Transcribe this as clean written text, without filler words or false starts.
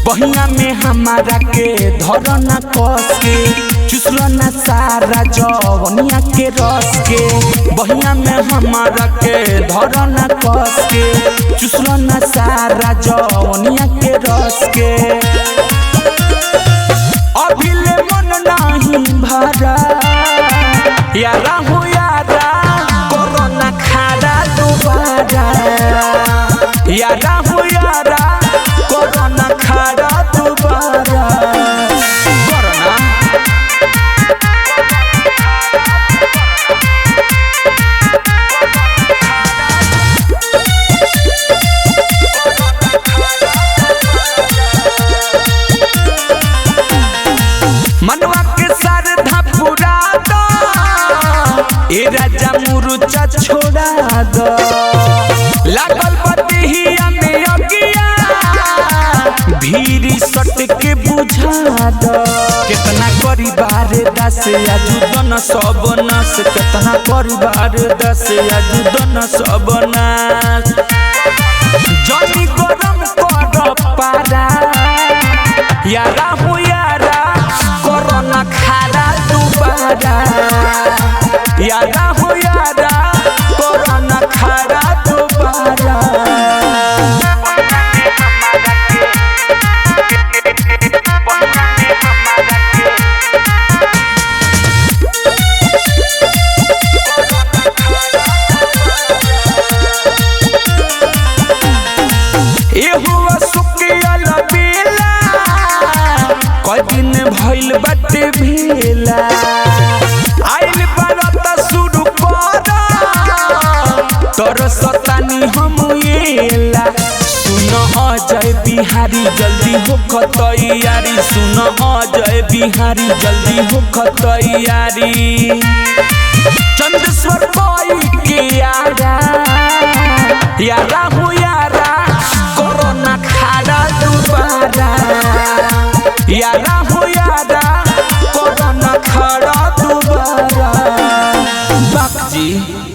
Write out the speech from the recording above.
बहिया में हमारा के धरना कस के चुसलना सारा जवनिया के रस के। बहिया में हमारा के धरना कस के चुसलना सारा जवनिया के रस के। अभी ले मन नहीं भरा यारा हो यारा कोरोना खाड़ा दोबारा यारा हो यारा कोरोना खाड़ा दोबारा कोरोना। मनवा के श्रद्धा पूरा दो ए राजा मुरुचा छोड़ा दो। लागल बतिया में अगिया भीरी सट के बुझा दो। कितना परिवार दस आजुदन सब नाश कितना परिवार दस आजुदन सब नाश। जनी गरम कर पारा यारा हो यारा कोरोना खाड़ा दोबारा यारा हो यारा कोरोना खाड़ा दोबारा। दिन भइल बाटे भेला आइल बारत शुरू कर तोर सतानी हम येला। सुन अजय बिहारी जल्दी होख तैयारी सुन अजय बिहारी जल्दी होख तैयारी। चंदेश्वर कोई के यारा यारा हो यारा कोरोना खाड़ा दोबारा यारा हो यारा कोरोना खाड़ा दोबारा।